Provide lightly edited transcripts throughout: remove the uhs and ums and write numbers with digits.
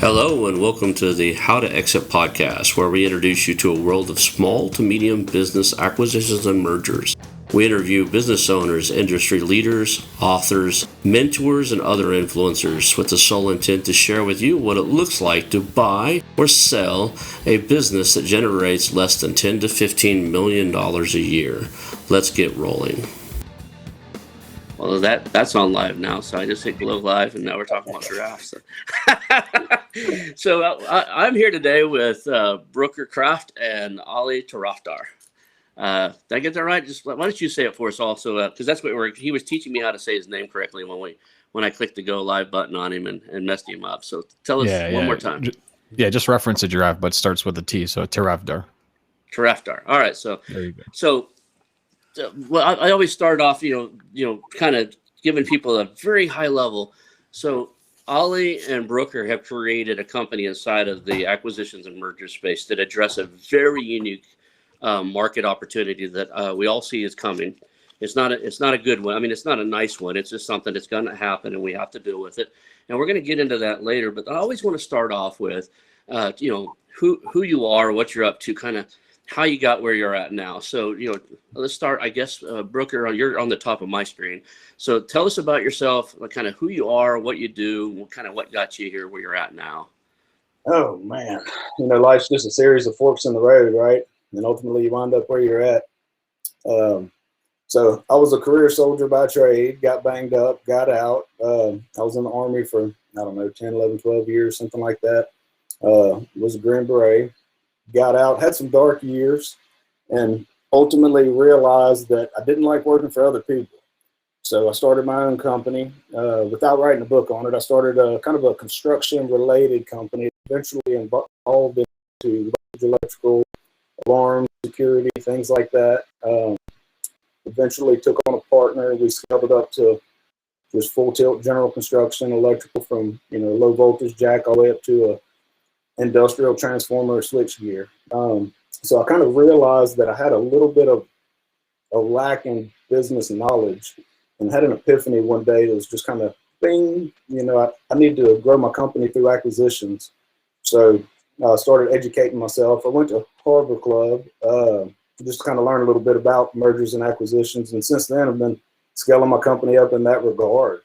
Hello and welcome to the How2Exit podcast, where we introduce you to a world of small to medium business acquisitions and mergers. We interview business owners, industry leaders, authors, mentors, and other influencers with the sole intent to share with you what it looks like to buy or sell a business that generates less than $10 to $15 million a year. Let's get rolling. Well, that's on live now, so I just hit go live, and now we're talking about giraffes. So I'm here today with Brucker Krafft and Ali Tarafdar. Did I get that right? Just why don't you say it for us also? Because that's what he was teaching me how to say his name correctly when I clicked the go live button on him and messed him up. So tell us one more time. Yeah, just reference a giraffe, but starts with a T, so Tarafdar. Tarafdar. All right, so there you go. So well, I always start off, kind of giving people a very high level. So Ali and Brucker have created a company inside of the acquisitions and merger space that address a very unique market opportunity that we all see is coming. It's not a good one. I mean, it's not a nice one. It's just something that's going to happen, and we have to deal with it. And we're going to get into that later. But I always want to start off with, who you are, what you're up to, kind of how you got where you're at now. So, let's start, I guess, Brucker, you're on the top of my screen. So tell us about yourself, kind of who you are, what you do, kind of what got you here where you're at now. Oh, man. Life's just a series of forks in the road, right? And ultimately you wind up where you're at. So I was a career soldier by trade, got banged up, got out. I was in the Army for, 10, 11, 12 years, something like that. Was a Green Beret. Got out, had some dark years, and ultimately realized that I didn't like working for other people. So I started my own company without writing a book on it. I started a kind of a construction-related company, eventually involved into electrical, alarm, security, things like that. Eventually took on a partner. We scaled it up to just full tilt general construction, electrical from low voltage jack all the way up to a industrial transformer switch gear. So I kind of realized that I had a little bit of a lack in business knowledge, and had an epiphany one day that was just kind of bing, I need to grow my company through acquisitions. So I started educating myself. I went to Harbor Club just to kind of learn a little bit about mergers and acquisitions. And since then I've been scaling my company up in that regard.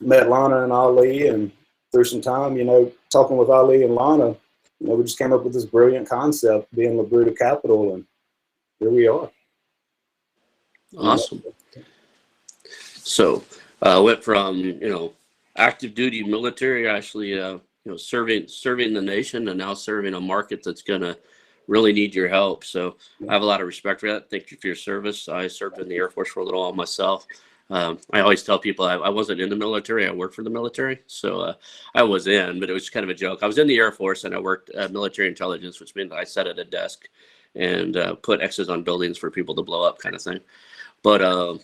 Met Lana and Ali, and through some time, talking with Ali and Lana, we just came up with this brilliant concept, being Labruta Capital, and here we are. Awesome. So went from active duty military, actually serving the nation, and now serving a market that's gonna really need your help. So I have a lot of respect for that. Thank you for your service. I served in the Air Force for a little while myself. I always tell people I wasn't in the military. I worked for the military. So I was in, but it was kind of a joke. I was in the Air Force, and I worked at military intelligence, which meant I sat at a desk and put X's on buildings for people to blow up, kind of thing. But, all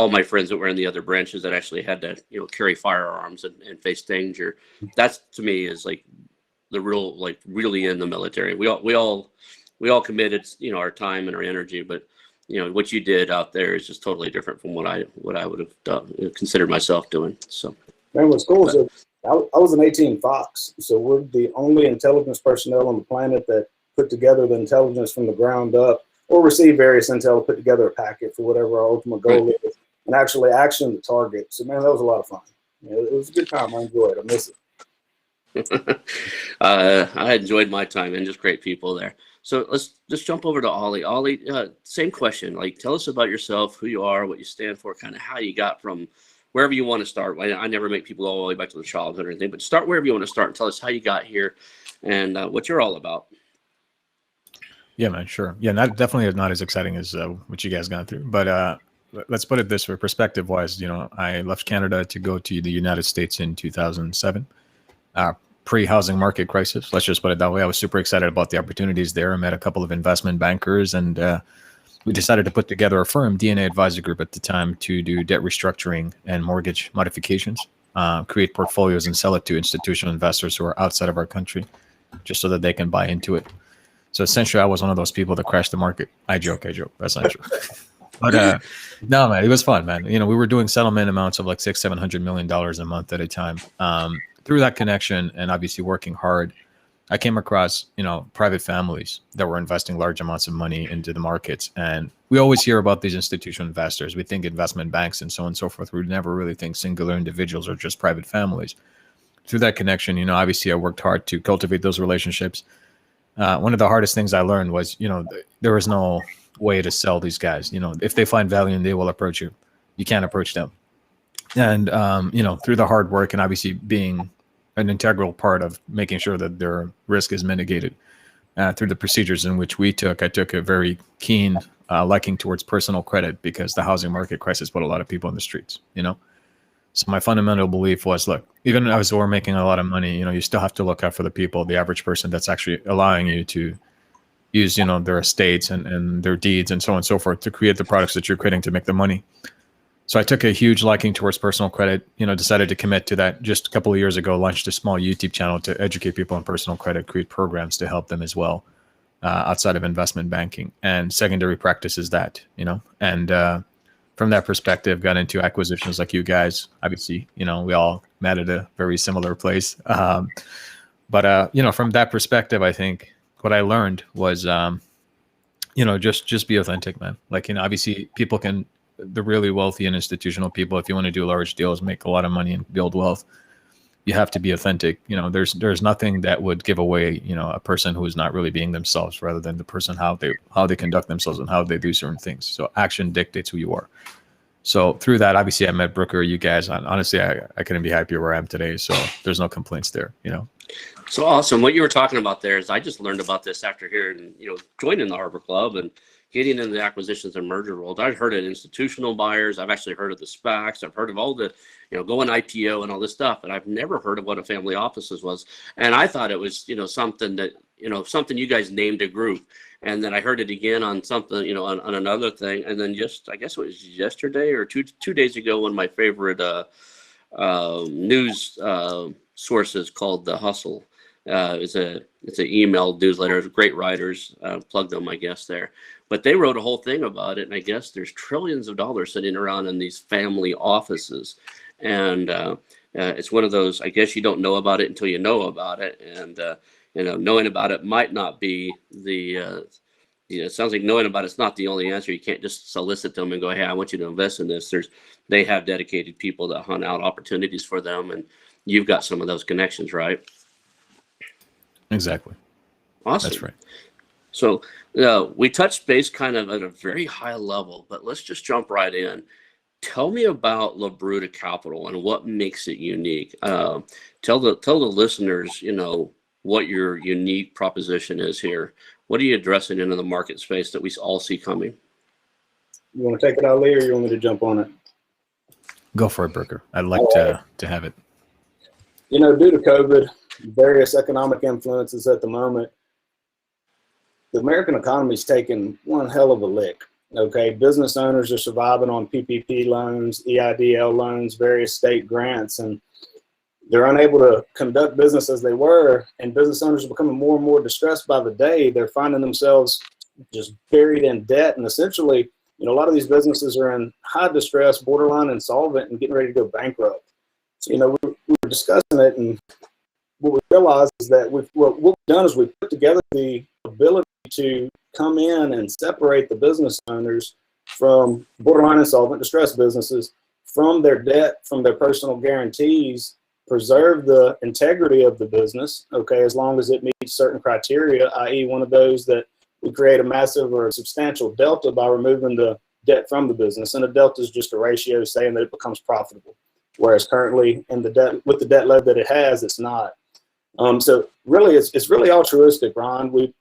my friends that were in the other branches that actually had to, carry firearms and face danger, that's, to me, is like the real, like really in the military. We all committed, our time and our energy, but what you did out there is just totally different from what I would have done, considered myself doing. So, man, what's cool is I was an 18 Fox, so we're the only intelligence personnel on the planet that put together the intelligence from the ground up, or receive various intel, put together a packet for whatever our ultimate goal is, and actually action the target. So, man, that was a lot of fun. It was a good time. I enjoyed it. I miss it. I enjoyed my time, and just great people there. So let's just jump over to Ali. Ali, same question. Like, tell us about yourself, who you are, what you stand for, kind of how you got from wherever you want to start. I never make people go all the way back to the childhood or anything, but start wherever you want to start and tell us how you got here and what you're all about. Yeah, man, sure. Yeah, definitely is not as exciting as what you guys gone through. But let's put it this way, perspective-wise. I left Canada to go to the United States in 2007. Pre-housing market crisis. Let's just put it that way. I was super excited about the opportunities there. I met a couple of investment bankers, and we decided to put together a firm, DNA Advisor Group at the time, to do debt restructuring and mortgage modifications, create portfolios and sell it to institutional investors who are outside of our country, just so that they can buy into it. So essentially, I was one of those people that crashed the market. I joke. That's not true. But no, man, it was fun, man. You know, we were doing settlement amounts of like $600-700 million a month at a time. Through that connection and obviously working hard, I came across, you know, private families that were investing large amounts of money into the markets. And we always hear about these institutional investors. We think investment banks and so on and so forth. We never really think singular individuals or just private families. Through that connection, you know, obviously I worked hard to cultivate those relationships. One of the hardest things I learned was, you know, there was no way to sell these guys. You know, if they find value and they will approach you, you can't approach them. And, you know, through the hard work and obviously being an integral part of making sure that their risk is mitigated through the procedures in which I took a very keen liking towards personal credit because the housing market crisis put a lot of people in the streets, you know? So my fundamental belief was, look, even as we're making a lot of money, you know, you still have to look out for the people, the average person that's actually allowing you to use, you know, their estates and their deeds and so on and so forth to create the products that you're creating to make the money. So I took a huge liking towards personal credit, you know, decided to commit to that just a couple of years ago, launched a small YouTube channel to educate people on personal credit, create programs to help them as well outside of investment banking, and secondary practice is that, you know, and from that perspective, got into acquisitions like you guys. Obviously, you know, we all met at a very similar place. But you know, from that perspective, I think what I learned was, you know, just be authentic, man. Like, you know, obviously people can, the really wealthy and institutional people, if you want to do large deals, make a lot of money and build wealth, you have to be authentic. You know, there's nothing that would give away, you know, a person who is not really being themselves, rather than the person, how they conduct themselves and how they do certain things. So action dictates who you are. So through that, obviously I met Brucker, you guys, and honestly, I couldn't be happier where I am today. So there's no complaints there, you know? So awesome. What you were talking about there is I just learned about this after hearing, you know, joining the Harbor Club and getting into the acquisitions and merger world. I've heard of institutional buyers. I've actually heard of the SPACs. I've heard of all the, you know, going IPO and all this stuff, but I've never heard of what a family offices was. And I thought it was, you know, something that, you know, something you guys named a group. And then I heard it again on something, you know, on another thing. And then just, I guess it was yesterday or two days ago, one of my favorite news sources called The Hustle. It's an email newsletter. Great writers, plug them, I guess, there. But they wrote a whole thing about it, and I guess there's trillions of dollars sitting around in these family offices, and it's one of those. I guess you don't know about it until you know about it, and you know, knowing about it might not be the. You know, it sounds like knowing about it's not the only answer. You can't just solicit them and go, "Hey, I want you to invest in this." They have dedicated people that hunt out opportunities for them, and you've got some of those connections, right? Exactly. Awesome. That's right. So we touched base kind of at a very high level, but let's just jump right in. Tell me about Labruta Capital and what makes it unique. Tell the listeners, you know, what your unique proposition is here. What are you addressing into the market space that we all see coming? You want to take it out, Lee, or you want me to jump on it? Go for it, Brucker. I'd like to have it. You know, due to COVID, various economic influences at the moment, the American economy's taken one hell of a lick. Okay, business owners are surviving on PPP loans, EIDL loans, various state grants, and they're unable to conduct business as they were, and business owners are becoming more and more distressed by the day. They're finding themselves just buried in debt, and essentially, you know, a lot of these businesses are in high distress, borderline insolvent, and getting ready to go bankrupt. So, you know, we were discussing it, and what we realized is that what we've done is we've put together the ability to come in and separate the business owners from borderline insolvent, distressed businesses, from their debt, from their personal guarantees, preserve the integrity of the business, okay, as long as it meets certain criteria, i.e. one of those that we create a massive or a substantial delta by removing the debt from the business. And a delta is just a ratio saying that it becomes profitable, whereas currently in the debt, with the debt load that it has, it's not. So really, it's really altruistic, Ron. We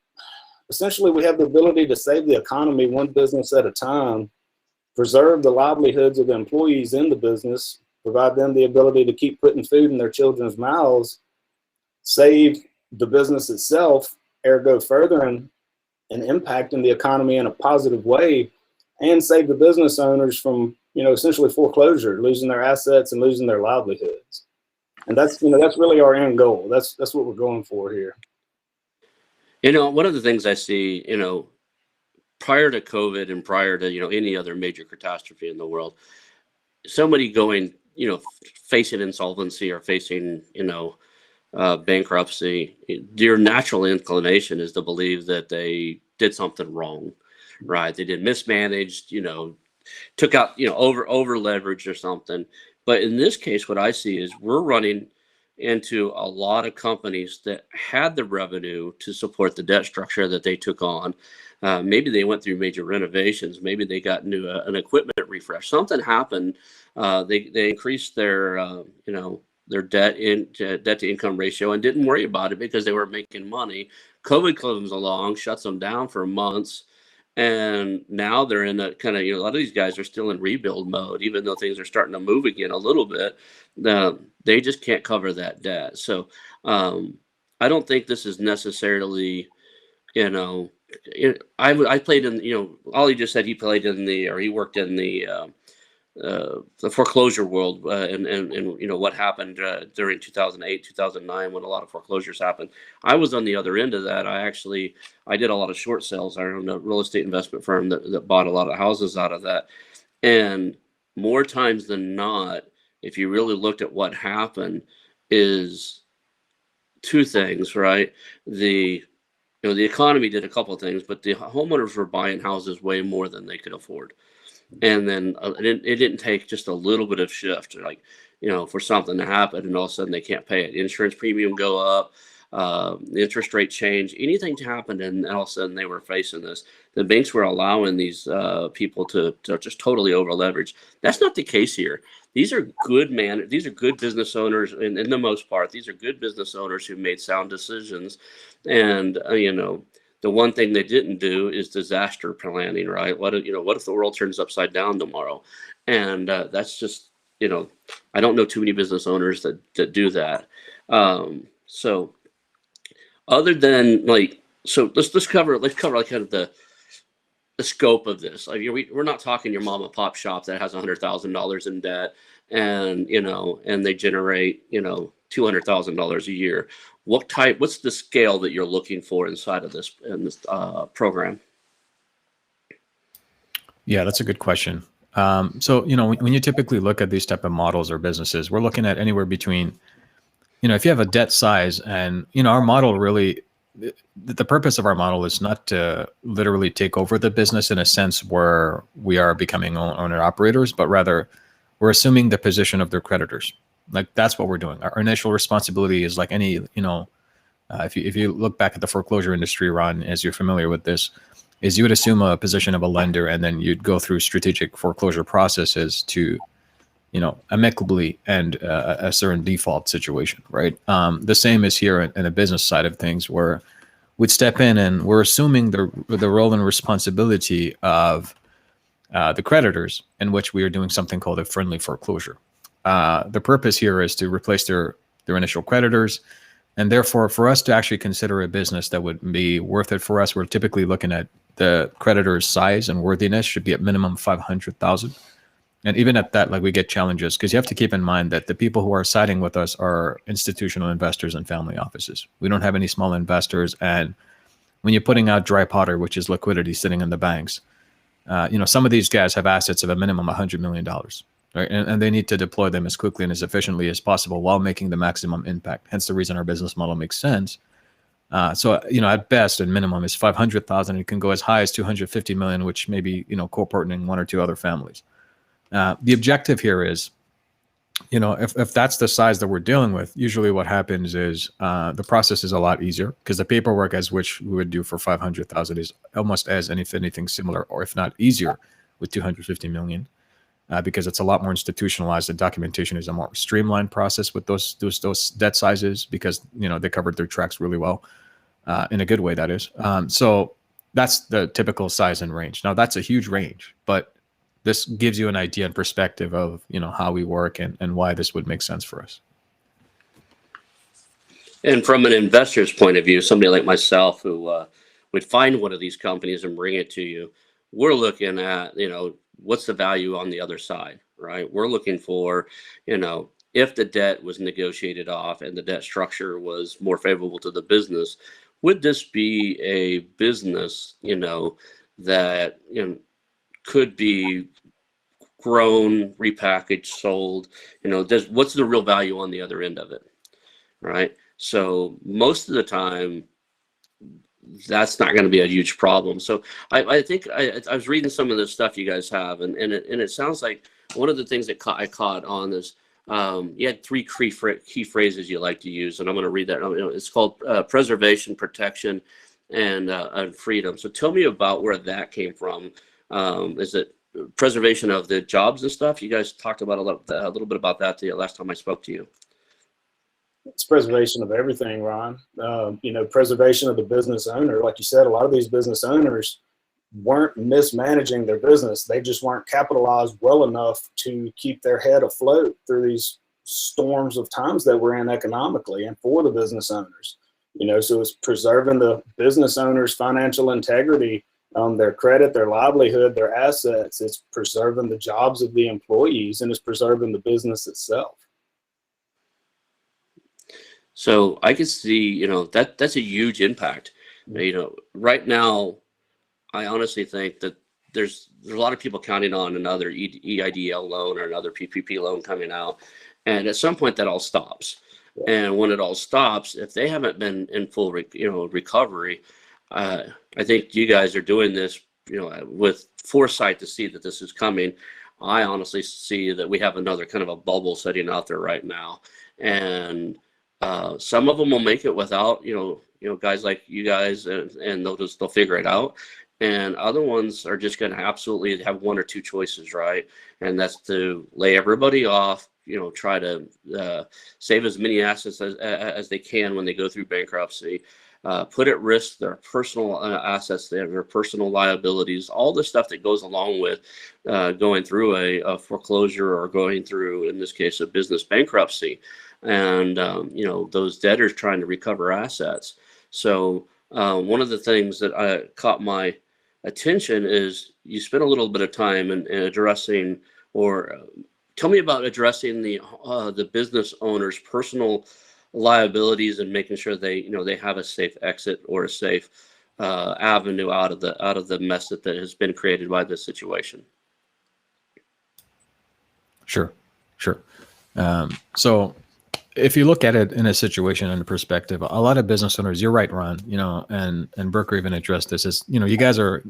have the ability to save the economy one business at a time, preserve the livelihoods of the employees in the business, provide them the ability to keep putting food in their children's mouths, save the business itself, ergo further and impacting the economy in a positive way, and save the business owners from, you know, essentially foreclosure, losing their assets and losing their livelihoods. And that's, you know, that's really our end goal. That's what we're going for here. You know, one of the things I see, you know, prior to COVID and prior to, any other major catastrophe in the world, somebody going, facing insolvency or facing, bankruptcy, your natural inclination is to believe that they did something wrong, right? They did mismanaged, took out, over leverage or something. But in this case, what I see is we're running into a lot of companies that had the revenue to support the debt structure that they took on. Maybe they went through major renovations. Maybe they got into an equipment refresh. Something happened. They increased their their debt to income ratio and didn't worry about it because they were making money. COVID comes along, shuts them down for months. And now they're in a kind of, a lot of these guys are still in rebuild mode, even though things are starting to move again a little bit. They just can't cover that debt. So I don't think this is necessarily, I played in, Ollie just said he played in he worked in the foreclosure world, and what happened during 2008, 2009 when a lot of foreclosures happened. I was on the other end of that. I did a lot of short sales. I owned a real estate investment firm that bought a lot of houses out of that. And more times than not, if you really looked at what happened, is two things, right? The economy did a couple of things, but the homeowners were buying houses way more than they could afford. And then it didn't take just a little bit of shift, like, for something to happen, and all of a sudden they can't pay it. Insurance premium go up, the interest rate change, anything to happen, and all of a sudden they were facing this. The banks were allowing these people to just totally over leverage. That's not the case here. These are good These are good business owners, and in the most part, these are good business owners who made sound decisions. And the one thing they didn't do is disaster planning, right? What if the world turns upside down tomorrow? And that's just, I don't know too many business owners that do that. So other than let's cover like kind of the scope of this. Like, we're not talking your mom and pop shop that has $100,000 in debt and they generate $200,000 a year. What's the scale that you're looking for inside of this program? Yeah, that's a good question. So, when you typically look at these type of models or businesses, we're looking at anywhere between, if you have a debt size and, our model really, the purpose of our model is not to literally take over the business in a sense where we are becoming owner operators, but rather we're assuming the position of their creditors. Like, that's what we're doing. Our initial responsibility is like any, if you look back at the foreclosure industry, Ron, as you're familiar with this, is you would assume a position of a lender, and then you'd go through strategic foreclosure processes to, amicably end a certain default situation, right? The same is here in the business side of things, where we'd step in and we're assuming the role and responsibility of the creditors, in which we are doing something called a friendly foreclosure. The purpose here is to replace their initial creditors. And therefore, for us to actually consider a business that would be worth it for us, we're typically looking at the creditor's size and worthiness should be at minimum 500,000. And even at that, we get challenges, because you have to keep in mind that the people who are siding with us are institutional investors and family offices. We don't have any small investors. And when you're putting out dry powder, which is liquidity sitting in the banks, some of these guys have assets of a minimum $100 million. Right? And they need to deploy them as quickly and as efficiently as possible while making the maximum impact. Hence the reason our business model makes sense. So at best and minimum is 500,000. It can go as high as 250 million, which may be, co-partnering one or two other families. The objective here is, if that's the size that we're dealing with, usually what happens is the process is a lot easier, because the paperwork as which we would do for 500,000 is almost as anything similar, or if not easier, with 250 million. Because it's a lot more institutionalized. The documentation is a more streamlined process with those debt sizes, because they covered their tracks really well, in a good way, that is. So that's the typical size and range. Now that's a huge range, but this gives you an idea and perspective of how we work and why this would make sense for us. And from an investor's point of view, somebody like myself who would find one of these companies and bring it to you, we're looking at what's the value on the other side, right? We're looking for, if the debt was negotiated off and the debt structure was more favorable to the business, would this be a business, that, you know, could be grown, repackaged, sold, you know, what's the real value on the other end of it, right? So most of the time, that's not going to be a huge problem. So I think I was reading some of the stuff you guys have, and it sounds like one of the things that I caught on is you had three key phrases you like to use, and I'm going to read that. It's called preservation, protection, and freedom. So tell me about where that came from. Is it preservation of the jobs and stuff? You guys talked about a little bit about that the last time I spoke to you. It's preservation of everything, Ron. You know, preservation of the business owner. Like you said, a lot of these business owners weren't mismanaging their business. They just weren't capitalized well enough to keep their head afloat through these storms of times that we're in economically, and for the business owners. You know, so it's preserving the business owner's financial integrity, their credit, their livelihood, their assets. It's preserving the jobs of the employees, and it's preserving the business itself. So I can see, you know, that's a huge impact. You know, right now, I honestly think that there's a lot of people counting on another EIDL loan or another PPP loan coming out, and at some point that all stops. Yeah. And when it all stops, if they haven't been in full, recovery, I think you guys are doing this, you know, with foresight to see that this is coming. I honestly see that we have another kind of a bubble sitting out there right now, and some of them will make it without, you know, guys like you guys, and they'll figure it out. And other ones are just going to absolutely have one or two choices, right? And that's to lay everybody off, you know, try to save as many assets as they can when they go through bankruptcy, put at risk their personal assets, their personal liabilities, all the stuff that goes along with going through a foreclosure, or going through, in this case, a business bankruptcy. And, you know, those debtors trying to recover assets. So one of the things that caught my attention is you spent a little bit of time in addressing, or tell me about addressing the business owner's personal liabilities, and making sure they, you know, they have a safe exit or a safe avenue out of the mess that has been created by this situation. Sure. So if you look at it in a situation and a perspective, a lot of business owners, you're right, Ron, you know, and Brucker even addressed this, is, you know, you guys are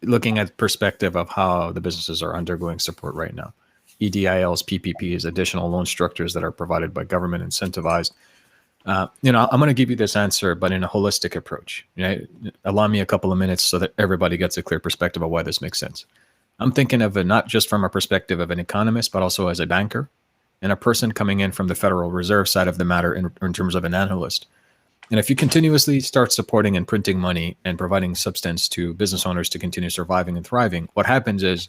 looking at perspective of how the businesses are undergoing support right now. EDILs, PPPs, additional loan structures that are provided by government, incentivized. You know, I'm going to give you this answer, but in a holistic approach. Right? Allow me a couple of minutes so that everybody gets a clear perspective of why this makes sense. I'm thinking of it not just from a perspective of an economist, but also as a banker, and a person coming in from the Federal Reserve side of the matter in terms of an analyst. And if you continuously start supporting and printing money and providing substance to business owners to continue surviving and thriving, what happens is,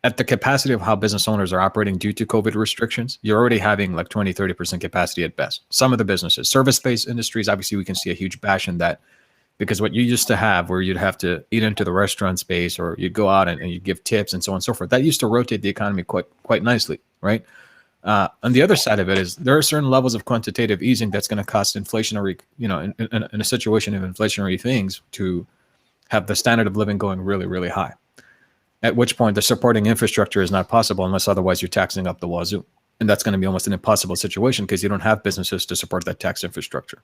at the capacity of how business owners are operating due to COVID restrictions, you're already having like 20, 30% capacity at best. Some of the businesses, service-based industries, obviously we can see a huge bash in that, because what you used to have, where you'd have to eat into the restaurant space, or you'd go out and you'd give tips and so on and so forth, that used to rotate the economy quite nicely, right? On the other side of it is, there are certain levels of quantitative easing that's going to cost inflationary, you know, in a situation of inflationary things, to have the standard of living going really, really high. At which point the supporting infrastructure is not possible, unless otherwise you're taxing up the wazoo. And that's going to be almost an impossible situation, because you don't have businesses to support that tax infrastructure,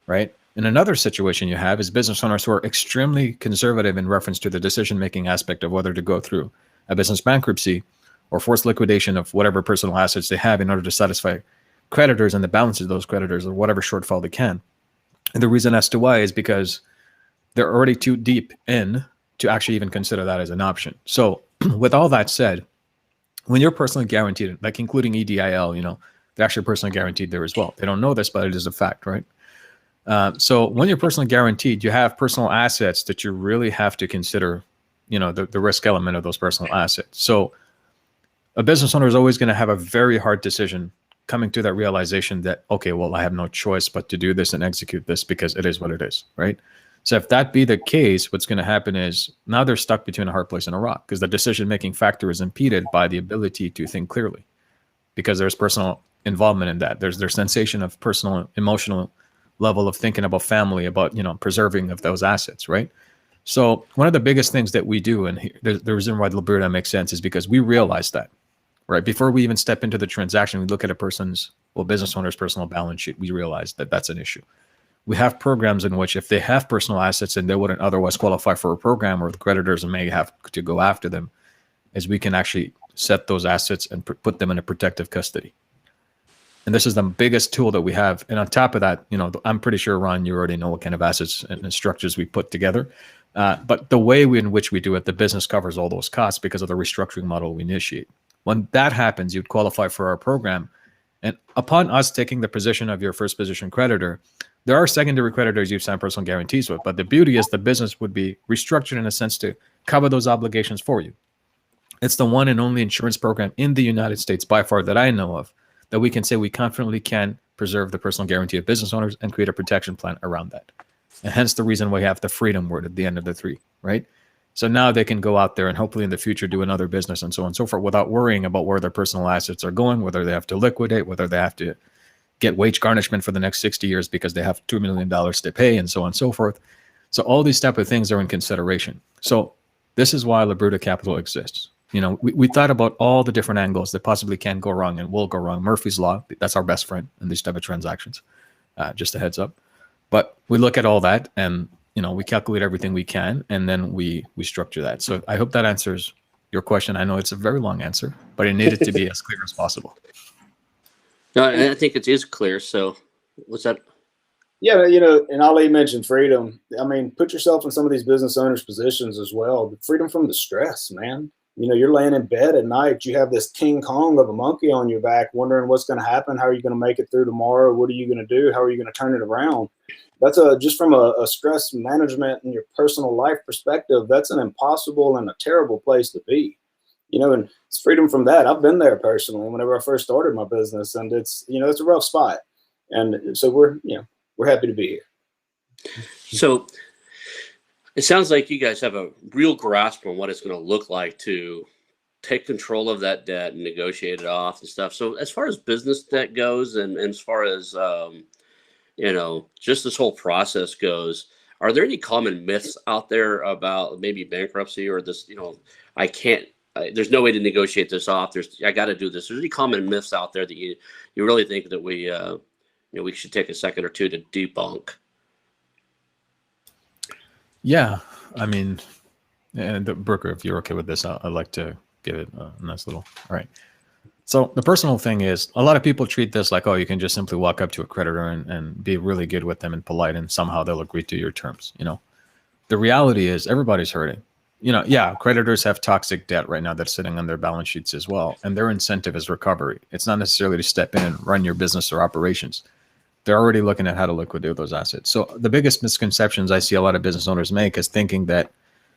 right? And another situation you have is business owners who are extremely conservative in reference to the decision-making aspect of whether to go through a business bankruptcy or forced liquidation of whatever personal assets they have in order to satisfy creditors and the balance of those creditors, or whatever shortfall they can. And the reason as to why is because they're already too deep in to actually even consider that as an option. So with all that said, when you're personally guaranteed, like including EDIL, you know, they're actually personally guaranteed there as well. They don't know this, but it is a fact, right? So when you're personally guaranteed, you have personal assets that you really have to consider, you know, the risk element of those personal assets. So a business owner is always going to have a very hard decision coming to that realization that, okay, well, I have no choice but to do this and execute this, because it is what it is, right? So if that be the case, what's going to happen is, now they're stuck between a hard place and a rock, because the decision-making factor is impeded by the ability to think clearly, because there's personal involvement in that. There's their sensation of personal, emotional level of thinking about family, about, you know, preserving of those assets, right? So one of the biggest things that we do, and the reason why Labruta makes sense, is because we realize that, right? Before we even step into the transaction, we look at a person's, business owner's personal balance sheet. We realize that that's an issue. We have programs in which if they have personal assets and they wouldn't otherwise qualify for a program, or the creditors may have to go after them, is we can actually set those assets and put them in a protective custody. And this is the biggest tool that we have. And on top of that, I'm pretty sure, Ron, you already know what kind of assets and structures we put together. But the way in which we do it, the business covers all those costs because of the restructuring model we initiate. When that happens, you'd qualify for our program. And upon us taking the position of your first position creditor, there are secondary creditors you've signed personal guarantees with. But the beauty is the business would be restructured in a sense to cover those obligations for you. It's the one and only insurance program in the United States by far that I know of that we can say we confidently can preserve the personal guarantee of business owners and create a protection plan around that. And hence the reason we have the freedom word at the end of the 3, right? So now they can go out there and hopefully in the future do another business and so on and so forth without worrying about where their personal assets are going, whether they have to liquidate, whether they have to get wage garnishment for the next 60 years because they have $2 million to pay and so on and so forth. So all these type of things are in consideration. So this is why Labruta Capital exists. We thought about all the different angles that possibly can go wrong and will go wrong. Murphy's Law, that's our best friend in these type of transactions, just a heads up. But we look at all that and, we calculate everything we can, and then we structure that. So I hope that answers your question. I know it's a very long answer, but it needed to be as clear as possible. No, I think it is clear. So what's that? Yeah, and Ali mentioned freedom. I mean, put yourself in some of these business owners' positions as well. The freedom from the stress, man. You're laying in bed at night. You have this King Kong of a monkey on your back, wondering what's going to happen. How are you going to make it through tomorrow? What are you going to do? How are you going to turn it around? That's just from a stress management and your personal life perspective, that's an impossible and a terrible place to be. And it's freedom from that. I've been there personally whenever I first started my business, and it's a rough spot. And so we're happy to be here. So it sounds like you guys have a real grasp on what it's going to look like to take control of that debt and negotiate it off and stuff. So as far as business debt goes, and as far as, just this whole process goes, are there any common myths out there about maybe bankruptcy or this, there's no way to negotiate this off. I got to do this. There's any common myths out there that you really think that we should take a second or two to debunk? Yeah, I mean, and Brucker, if you're okay with this, I'd like to give it a nice little. All right. So the personal thing is, a lot of people treat this like, oh, you can just simply walk up to a creditor and be really good with them and polite, and somehow they'll agree to your terms. The reality is everybody's hurting. Creditors have toxic debt right now that's sitting on their balance sheets as well, and their incentive is recovery. It's not necessarily to step in and run your business or operations. They're already looking at how to liquidate those assets. So the biggest misconceptions I see a lot of business owners make is thinking that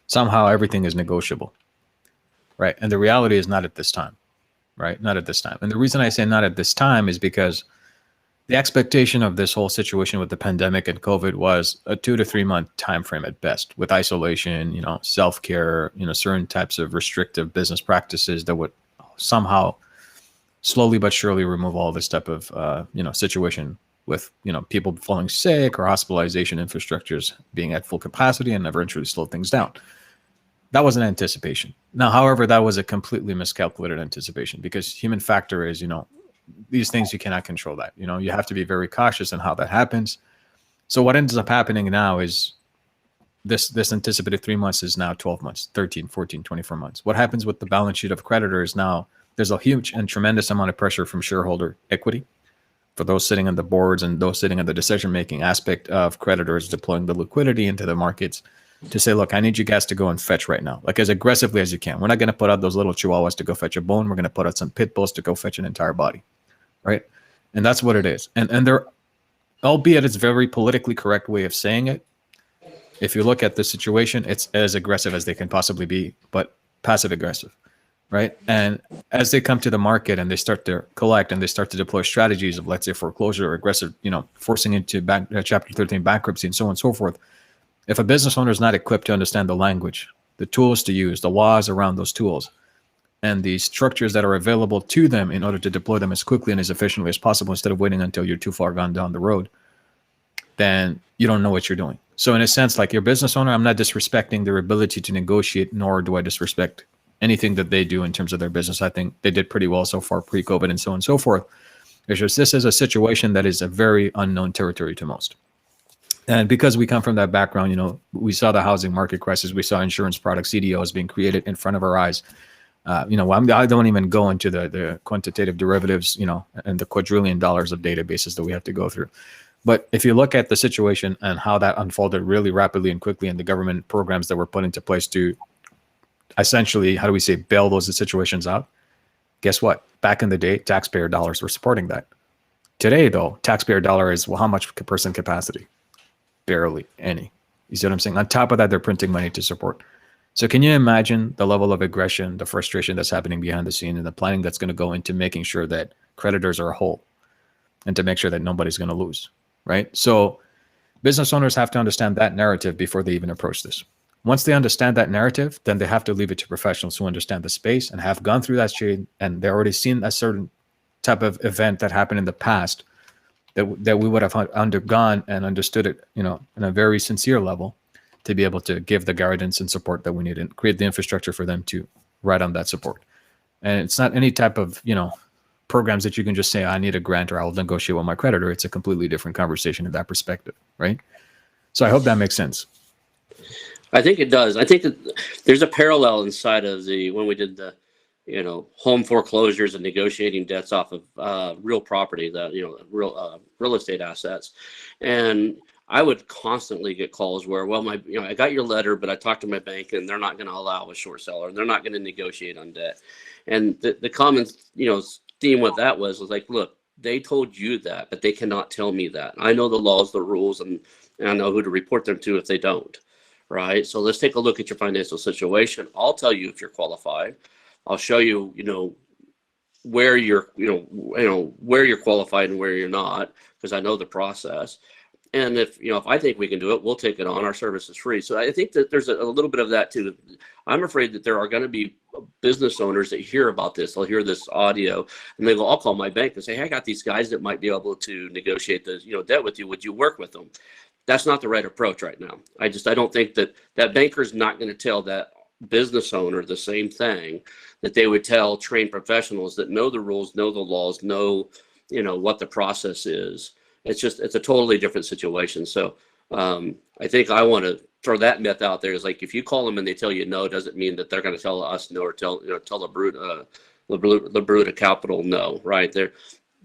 somehow everything is negotiable, right? And the reality is not at this time, right? Not at this time. And the reason I say not at this time is because the expectation of this whole situation with the pandemic and COVID was a 2 to 3 month time frame at best, with isolation, self-care, certain types of restrictive business practices that would somehow slowly but surely remove all this type of situation with people falling sick or hospitalization infrastructures being at full capacity and eventually slow things down. That was an anticipation. Now, however, that was a completely miscalculated anticipation, because human factor is, these things you cannot control that. You have to be very cautious in how that happens. So what ends up happening now is this anticipated 3 months is now 12 months, 13, 14, 24 months. What happens with the balance sheet of creditors now, there's a huge and tremendous amount of pressure from shareholder equity for those sitting on the boards and those sitting on the decision-making aspect of creditors deploying the liquidity into the markets to say, look, I need you guys to go and fetch right now, like as aggressively as you can. We're not going to put out those little chihuahuas to go fetch a bone. We're going to put out some pit bulls to go fetch an entire body, right? And that's what it is. And they're, albeit it's a very politically correct way of saying it, if you look at the situation, it's as aggressive as they can possibly be, but passive aggressive. Right. And as they come to the market and they start to collect and they start to deploy strategies of, let's say, foreclosure or aggressive, forcing into Chapter 13 bankruptcy and so on and so forth. If a business owner is not equipped to understand the language, the tools to use, the laws around those tools, and the structures that are available to them in order to deploy them as quickly and as efficiently as possible instead of waiting until you're too far gone down the road, then you don't know what you're doing. So in a sense, like your business owner, I'm not disrespecting their ability to negotiate, nor do I disrespect anything that they do in terms of their business. I think they did pretty well so far pre-COVID and so on and so forth. It's just this is a situation that is a very unknown territory to most. And because we come from that background, you know, we saw the housing market crisis, we saw insurance products, CDOs being created in front of our eyes. You know, I don't even go into the quantitative derivatives, you know, and the quadrillion dollars of databases that we have to go through. But if you look at the situation and how that unfolded really rapidly and quickly, and the government programs that were put into place to essentially, how do we say, bail those situations out? Guess what? Back in the day, taxpayer dollars were supporting that. Today, though, taxpayer dollar is, well, how much person capacity? Barely any. You see what I'm saying? On top of that, they're printing money to support. So can you imagine the level of aggression, the frustration that's happening behind the scene, and the planning that's going to go into making sure that creditors are whole and to make sure that nobody's going to lose, right? So business owners have to understand that narrative before they even approach this. Once they understand that narrative, then they have to leave it to professionals who understand the space and have gone through that shade, and they're already seen a certain type of event that happened in the past that we would have undergone and understood it, you know, in a very sincere level, to be able to give the guidance and support that we need and create the infrastructure for them to ride on that support. And it's not any type of, you know, programs that you can just say, I need a grant or I'll negotiate with my creditor. It's a completely different conversation in that perspective, right? So I hope that makes sense. I think it does. I think that there's a parallel inside of when we did the, you know, home foreclosures and negotiating debts off of real property, that, you know, real estate assets. And I would constantly get calls where, well, you know, I got your letter, but I talked to my bank and they're not going to allow a short seller. They're not going to negotiate on debt. And the common, you know, theme with that was like, look, they told you that, but they cannot tell me that. I know the laws, the rules, and I know who to report them to if they don't. Right. So let's take a look at your financial situation. I'll tell you if you're qualified. I'll show you, you know, where you're, where you're qualified and where you're not, because I know the process. And if I think we can do it, we'll take it on. Our service is free. So I think that there's a little bit of that too. I'm afraid that there are going to be business owners that hear about this. They'll hear this audio and they go, I'll call my bank and say, hey, I got these guys that might be able to negotiate the, debt with you. Would you work with them? That's not the right approach right now. I don't think that banker's not going to tell that business owner the same thing that they would tell trained professionals that know the rules, know the laws, know, what the process is. It's a totally different situation. So I think I want to throw that myth out there. Is like, if you call them and they tell you no, doesn't mean that they're going to tell us no, or tell Labruta Capital no, right?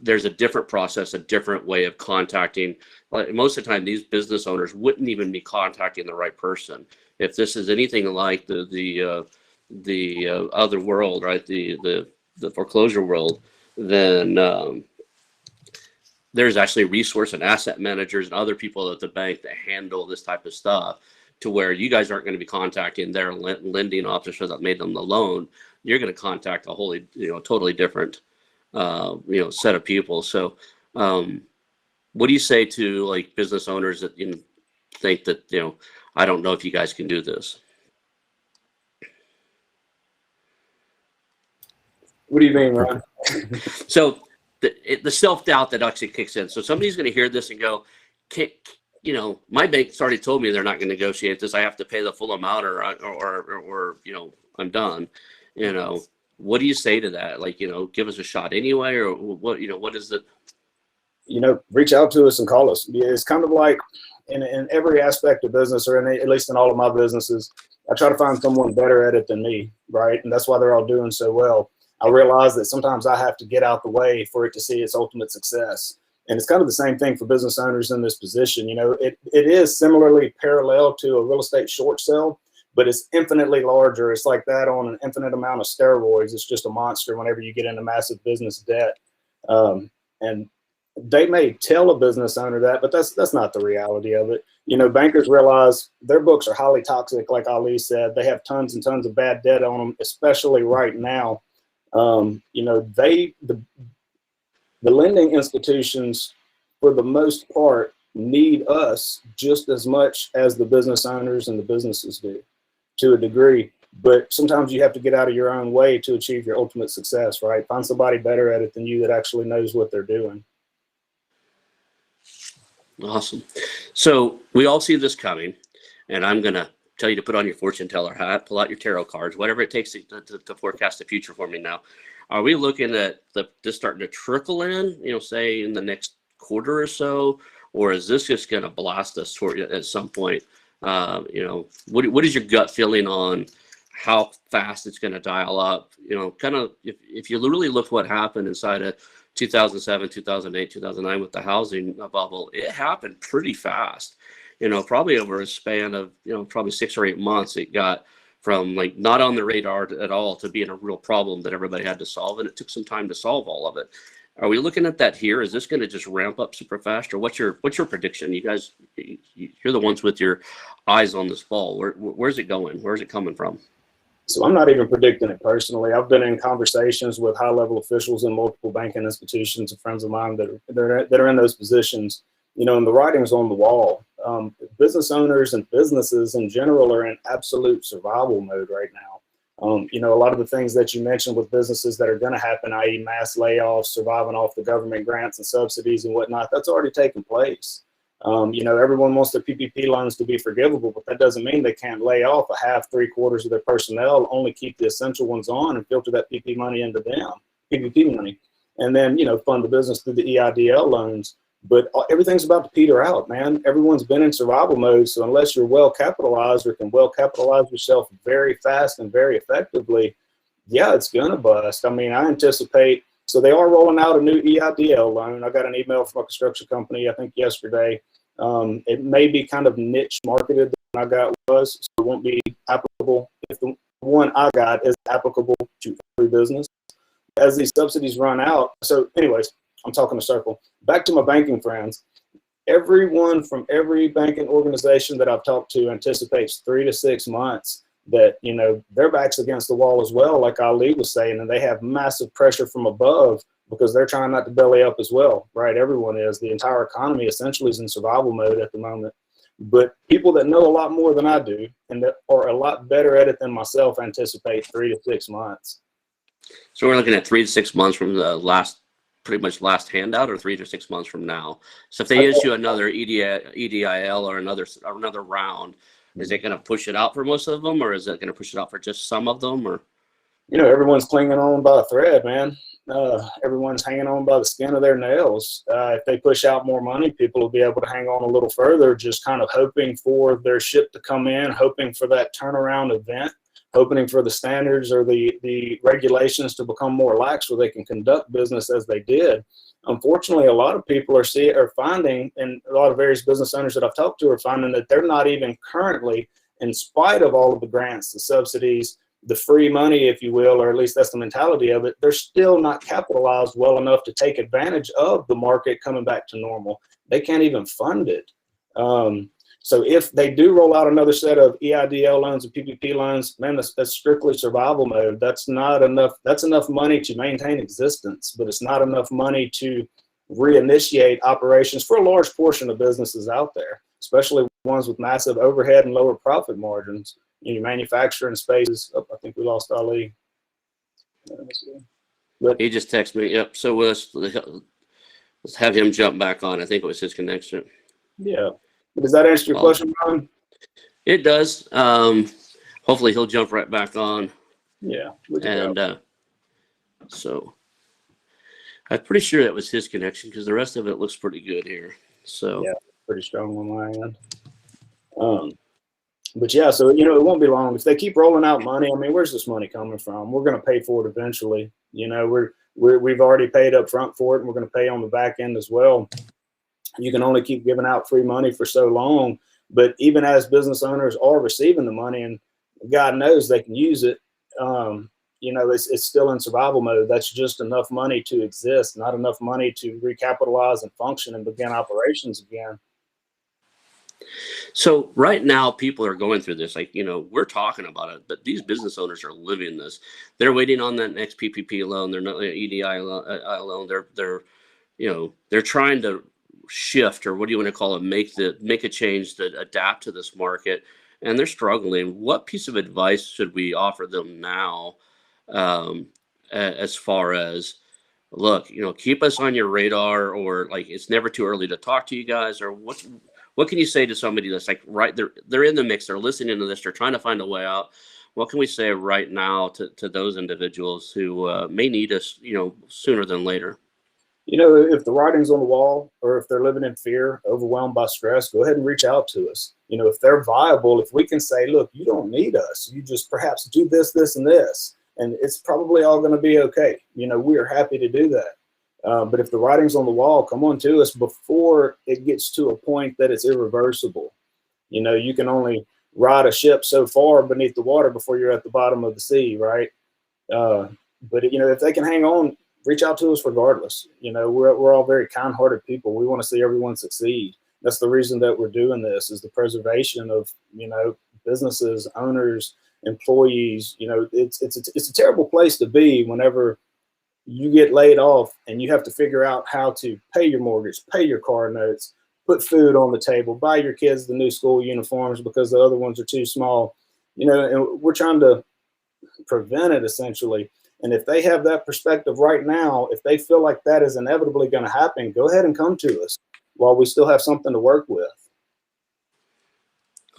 There's a different process, a different way of contacting. Most of the time, these business owners wouldn't even be contacting the right person. If this is anything like the other world, right? The foreclosure world, then there's actually resource and asset managers and other people at the bank that handle this type of stuff, to where you guys aren't going to be contacting their lending officer that made them the loan. You're going to contact a wholly, totally different, set of people. So, what do you say to like business owners that think that, I don't know if you guys can do this? What do you mean, Ron? So the self-doubt that actually kicks in. So somebody's going to hear this and go, my bank's already told me they're not going to negotiate this. I have to pay the full amount or I'm done. What do you say to that? Like, give us a shot anyway, or what, what is it? Reach out to us and call us. It's kind of like in every aspect of business, or at least in all of my businesses, I try to find someone better at it than me, right? And that's why they're all doing so well. I realize that sometimes I have to get out the way for it to see its ultimate success. And it's kind of the same thing for business owners in this position. It is similarly parallel to a real estate short sale, but it's infinitely larger. It's like that on an infinite amount of steroids. It's just a monster whenever you get into massive business debt. And they may tell a business owner that, but that's not the reality of it. Bankers realize their books are highly toxic. Like Ali said, they have tons and tons of bad debt on them, especially right now. The lending institutions, for the most part, need us just as much as the business owners and the businesses do, to a degree. But sometimes you have to get out of your own way to achieve your ultimate success, right? Find somebody better at it than you that actually knows what they're doing. Awesome. So we all see this coming, and I'm going to tell you to put on your fortune teller hat, pull out your tarot cards, whatever it takes to forecast the future for me now. Are we looking at this starting to trickle in, say in the next quarter or so, or is this just going to blast us toward at some point? What is your gut feeling on how fast it's going to dial up? Kind of if you really look what happened inside of 2007, 2008, 2009 with the housing bubble, it happened pretty fast. Probably over a span of probably 6 or 8 months, it got from like not on the radar at all to being a real problem that everybody had to solve, and it took some time to solve all of it. Are we looking at that here? Is this going to just ramp up super fast, or what's your prediction? You guys, you're the ones with your eyes on this ball. Where's it going? Where's it coming from? So I'm not even predicting it personally. I've been in conversations with high-level officials in multiple banking institutions and friends of mine that are in those positions, and the writing's on the wall. Business owners and businesses in general are in absolute survival mode right now. A lot of the things that you mentioned with businesses that are going to happen, i.e. mass layoffs, surviving off the government grants and subsidies and whatnot, that's already taken place. Everyone wants their PPP loans to be forgivable, but that doesn't mean they can't lay off a half, 3/4 of their personnel, only keep the essential ones on and filter that PPP money into them, PPP money, and then, fund the business through the EIDL loans. But everything's about to peter out, man. Everyone's been in survival mode. So unless you're well capitalized or can well capitalize yourself very fast and very effectively, yeah, it's going to bust. I mean, I anticipate. So they are rolling out a new EIDL loan. I got an email from a construction company, I think yesterday. It may be kind of niche marketed. The one I got was, so it won't be applicable. If the one I got is applicable to every business, as these subsidies run out. So anyways, I'm talking a circle. Back to my banking friends. Everyone from every banking organization that I've talked to anticipates 3 to 6 months that, their back's against the wall as well, like Ali was saying, and they have massive pressure from above because they're trying not to belly up as well, right? Everyone is. The entire economy essentially is in survival mode at the moment. But people that know a lot more than I do and that are a lot better at it than myself anticipate 3 to 6 months. So we're looking at 3 to 6 months from the pretty much last handout, or 3 to 6 months from now. So if they issue another EDIL or another round, is it going to push it out for most of them, or is it going to push it out for just some of them? Or everyone's clinging on by a thread, man. Everyone's hanging on by the skin of their nails. If they push out more money, people will be able to hang on a little further, just kind of hoping for their ship to come in, hoping for that turnaround event, hoping for the standards or the regulations to become more lax where they can conduct business as they did. Unfortunately, a lot of people are finding, and a lot of various business owners that I've talked to are finding that they're not even currently, in spite of all of the grants, the subsidies, the free money, if you will, or at least that's the mentality of it, they're still not capitalized well enough to take advantage of the market coming back to normal. They can't even fund it. So if they do roll out another set of EIDL loans and PPP loans, man, that's strictly survival mode. That's not enough. That's enough money to maintain existence, but it's not enough money to reinitiate operations for a large portion of businesses out there, especially ones with massive overhead and lower profit margins. Manufacturing spaces. I think we lost Ali. But he just texted me. Yep. So let's have him jump back on. I think it was his connection. Yeah. Does that answer your question, Ron? It does. Hopefully he'll jump right back on. Yeah. And so I'm pretty sure that was his connection because the rest of it looks pretty good here. So yeah, pretty strong on my end. But yeah, so it won't be long if they keep rolling out money. I mean, where's this money coming from? We're going to pay for it eventually. We've already paid up front for it, and we're going to pay on the back end as well. You can only keep giving out free money for so long. But even as business owners are receiving the money, and God knows they can use it, it's still in survival mode. That's just enough money to exist, not enough money to recapitalize and function and begin operations again. So right now, people are going through this. We're talking about it, but these business owners are living this. They're waiting on that next PPP loan. They're not EDI loan. They're trying to shift, or what do you want to call it? Make a change to adapt to this market, and they're struggling. What piece of advice should we offer them now, as far as look, keep us on your radar, or like it's never too early to talk to you guys, or what can you say to somebody that's like right they're in the mix, they're listening to this, they're trying to find a way out? What can we say right now to those individuals who may need us, sooner than later? If the writing's on the wall, or if they're living in fear, overwhelmed by stress, go ahead and reach out to us. If they're viable, if we can say, look, you don't need us, you just perhaps do this, this, and this, and it's probably all going to be okay. We are happy to do that. But if the writing's on the wall, come on to us before it gets to a point that it's irreversible. You can only ride a ship so far beneath the water before you're at the bottom of the sea, right? But if they can hang on, reach out to us regardless. We're all very kind-hearted people. We want to see everyone succeed. That's the reason that we're doing this, is the preservation of, businesses, owners, employees. It's a terrible place to be whenever you get laid off and you have to figure out how to pay your mortgage, pay your car notes, put food on the table, buy your kids the new school uniforms because the other ones are too small. And we're trying to prevent it, essentially. And if they have that perspective right now, if they feel like that is inevitably going to happen, go ahead and come to us while we still have something to work with.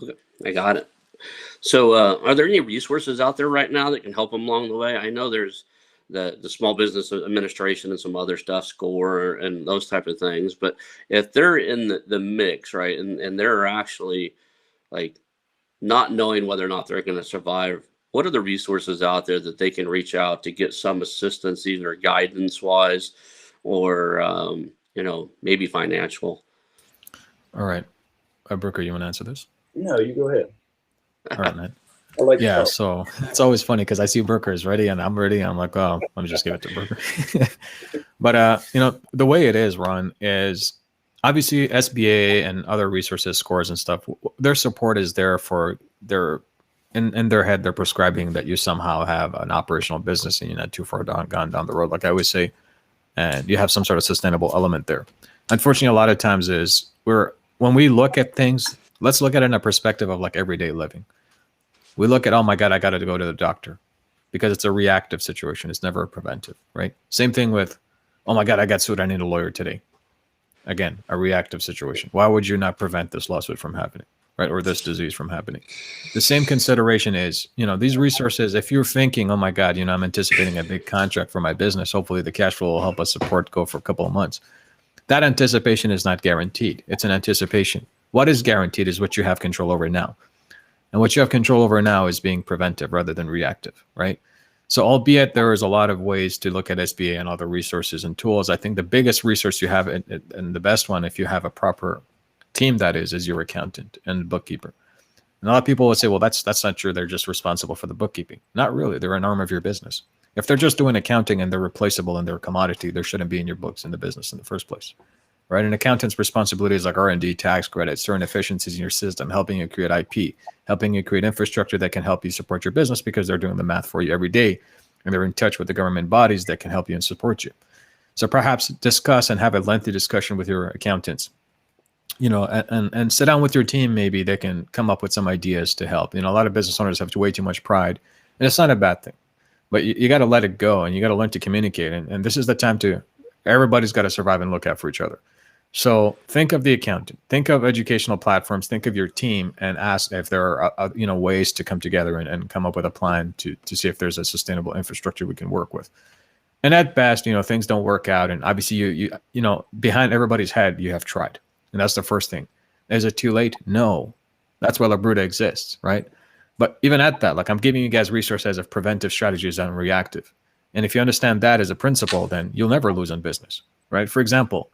Okay, I got it. So are there any resources out there right now that can help them along the way? I know there's the Small Business Administration and some other stuff, SCORE and those type of things. But if they're in the mix, right, and they're actually like not knowing whether or not they're going to survive, what are the resources out there that they can reach out to get some assistance, either guidance wise or, maybe financial? All right. Brucker, you want to answer this? No, you go ahead. All right, man. I like Yeah, so it's always funny because I see Brucker is ready and I'm ready. I'm like, oh, let me just give it to Brucker. But, the way it is, Ron, is obviously SBA and other resources, scores and stuff, their support is there for in their head, they're prescribing that you somehow have an operational business and you're not too far gone down the road, like I always say, and you have some sort of sustainable element there. Unfortunately, a lot of times when we look at things, let's look at it in a perspective of like everyday living. We look at, oh my God, I got to go to the doctor, because it's a reactive situation. It's never a preventive, right? Same thing with, oh my God, I got sued. I need a lawyer today. Again, a reactive situation. Why would you not prevent this lawsuit from happening, right? Or this disease from happening? The same consideration is, these resources, if you're thinking, oh my God, I'm anticipating a big contract for my business. Hopefully the cash flow will help us go for a couple of months. That anticipation is not guaranteed. It's an anticipation. What is guaranteed is what you have control over now. And what you have control over now is being preventive rather than reactive, right? So albeit there is a lot of ways to look at SBA and other resources and tools, I think the biggest resource you have, and the best one, if you have a proper team, that is your accountant and bookkeeper. And a lot of people would say, well, that's not true. They're just responsible for the bookkeeping. Not really. They're an arm of your business. If they're just doing accounting and they're replaceable and they're a commodity, they shouldn't be in your books in the business in the first place. Right? An accountant's responsibility is like R&D, tax credits, certain efficiencies in your system, helping you create IP, helping you create infrastructure that can help you support your business because they're doing the math for you every day and they're in touch with the government bodies that can help you and support you. So perhaps discuss and have a lengthy discussion with your accountants, and sit down with your team. Maybe they can come up with some ideas to help. A lot of business owners have way too much pride, and it's not a bad thing, but you got to let it go and you got to learn to communicate. And this is the time everybody's got to survive and look out for each other. So think of the accountant, think of educational platforms, think of your team, and ask if there are ways to come together and come up with a plan to see if there's a sustainable infrastructure we can work with. And at best, things don't work out, and obviously you behind everybody's head you have tried, and that's the first thing. Is it too late? No, that's why Labruta exists, right? But even at that, like I'm giving you guys resources of preventive strategies and reactive, and if you understand that as a principle, then you'll never lose in business, right? For example,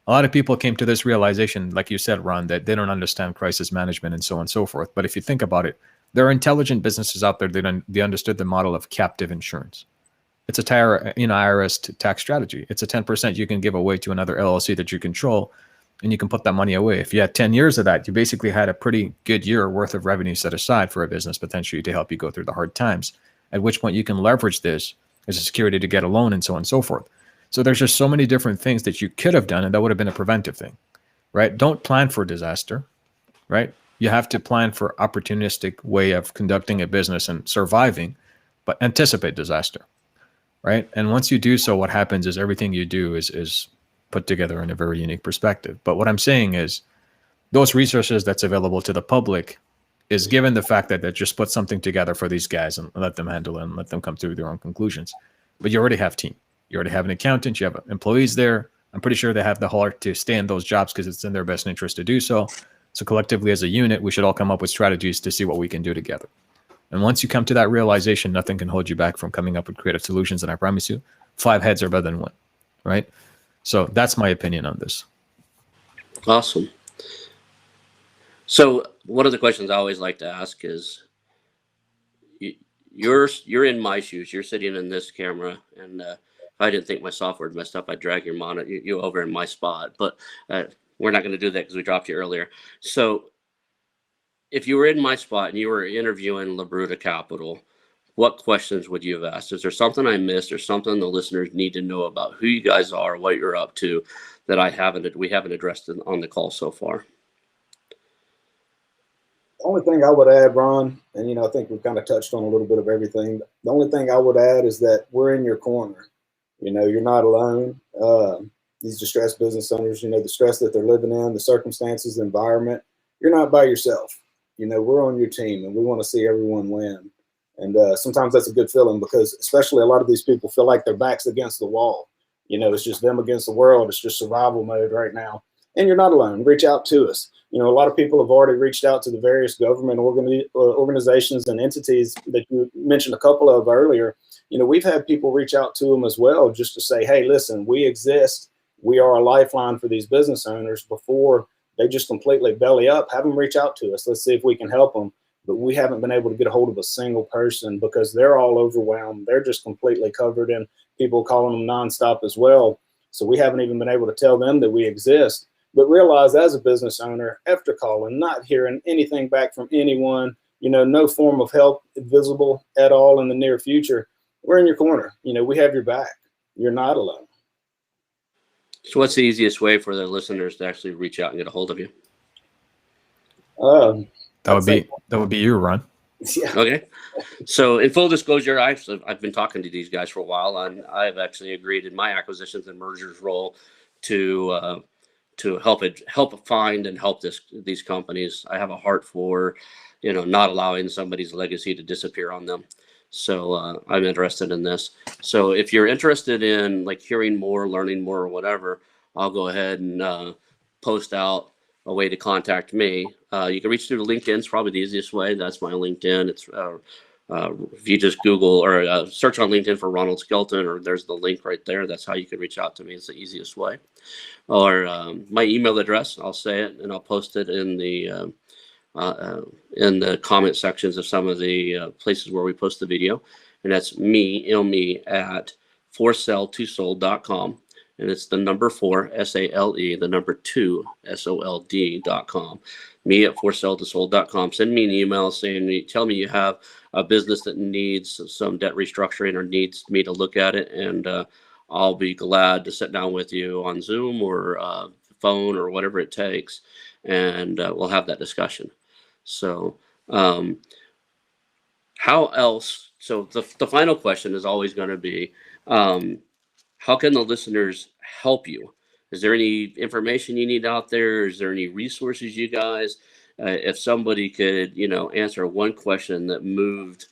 a lot of people came to this realization, like you said, Ron, that they don't understand crisis management and so on and so forth. But if you think about it, there are intelligent businesses out there that they understood the model of captive insurance. It's a IRS tax strategy. It's a 10% you can give away to another LLC that you control, and you can put that money away. If you had 10 years of that, you basically had a pretty good year worth of revenue set aside for a business potentially to help you go through the hard times, at which point you can leverage this as a security to get a loan and so on and so forth. So there's just so many different things that you could have done, and that would have been a preventive thing, right? Don't plan for disaster, right? You have to plan for opportunistic way of conducting a business and surviving, but anticipate disaster, right? And once you do so, what happens is everything you do is put together in a very unique perspective. But what I'm saying is those resources that's available to the public is given the fact that they just put something together for these guys and let them handle it and let them come to their own conclusions. But you already have team. You already have an accountant. You have employees there. I'm pretty sure they have the heart to stay in those jobs because it's in their best interest to do so. So collectively as a unit, we should all come up with strategies to see what we can do together. And once you come to that realization, nothing can hold you back from coming up with creative solutions. And I promise you, 5 heads are better than 1, right? So that's my opinion on this. Awesome. So one of the questions I always like to ask is, you're in my shoes. You're sitting in this camera, and if I didn't think my software messed up, I'd drag your monitor you over in my spot. But we're not going to do that because we dropped you earlier. So if you were in my spot and you were interviewing Labruta Capital, what questions would you have asked? Is there something I missed, or something the listeners need to know about who you guys are, what you're up to, that we haven't addressed on the call so far? The only thing I would add, Ron, and I think we've kind of touched on a little bit of everything. The only thing I would add is that we're in your corner. You're not alone. These distressed business owners, the stress that they're living in, the circumstances, the environment, you're not by yourself. We're on your team, and we want to see everyone win. And sometimes that's a good feeling, because especially a lot of these people feel like their back's against the wall. It's just them against the world. It's just survival mode right now. And you're not alone. Reach out to us. A lot of people have already reached out to the various government organizations and entities that you mentioned a couple of earlier. We've had people reach out to them as well, just to say, hey, listen, we exist. We are a lifeline for these business owners. Before they just completely belly up, have them reach out to us. Let's see if we can help them. But we haven't been able to get a hold of a single person because they're all overwhelmed. They're just completely covered in people calling them nonstop as well. So we haven't even been able to tell them that we exist. But realize, as a business owner, after calling, not hearing anything back from anyone, no form of help visible at all in the near future, we're in your corner. We have your back. You're not alone. So what's the easiest way for the listeners to actually reach out and get a hold of you? That would be you, Ron. Yeah. Okay. So in full disclosure, I've been talking to these guys for a while, and I've actually agreed in my acquisitions and mergers role to help find and help these companies. I have a heart for, not allowing somebody's legacy to disappear on them. So I'm interested in this. So if you're interested in hearing more, learning more, or whatever, I'll go ahead and post out a way to contact me. You can reach through the LinkedIn. It's probably the easiest way. That's my LinkedIn. It's if you just Google or search on LinkedIn for Ronald Skelton, or there's the link right there. That's how you can reach out to me. It's the easiest way. Or my email address. I'll say it, and I'll post it in the comment sections of some of the places where we post the video. And that's me at forsell2sold.com. And it's the number 4, SALE, the number 2, SOLD.com. Me at forsell2sold.com. Send me an email tell me you have a business that needs some debt restructuring or needs me to look at it. And I'll be glad to sit down with you on Zoom or phone or whatever it takes. And we'll have that discussion. So how else? So the final question is always going to be, how can the listeners help you? Is there any information you need out there? Is there any resources you guys, if somebody could, answer one question that moved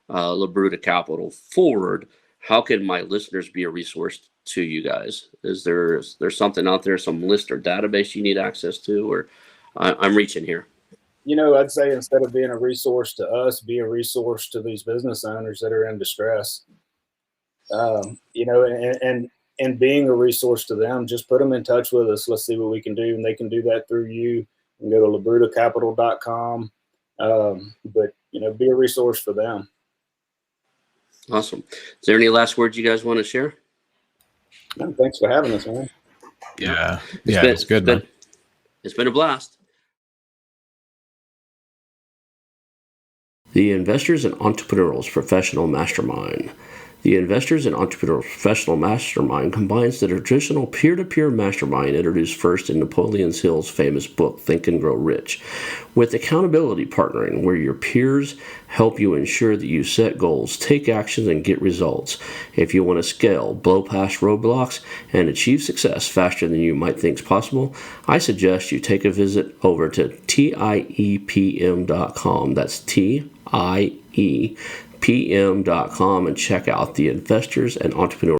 Labruta Capital forward, how can my listeners be a resource to you guys? Is there something out there, some list or database you need access to, or I'm reaching here? I'd say instead of being a resource to us, be a resource to these business owners that are in distress. And being a resource to them, just put them in touch with us. Let's see what we can do. And they can do that through you. You can go to labrutacapital.com. But, be a resource for them. Awesome. Is there any last words you guys want to share? No, thanks for having us, man. Yeah. It's good, man. It's been a blast. The Investors and Entrepreneurs Professional Mastermind. The Investors and Entrepreneur Professional Mastermind combines the traditional peer-to-peer mastermind introduced first in Napoleon Hill's famous book, Think and Grow Rich, with accountability partnering, where your peers help you ensure that you set goals, take actions, and get results. If you want to scale, blow past roadblocks, and achieve success faster than you might think is possible, I suggest you take a visit over to TIEPM.com. That's TIEPM.com and check out the Investors and Entrepreneurs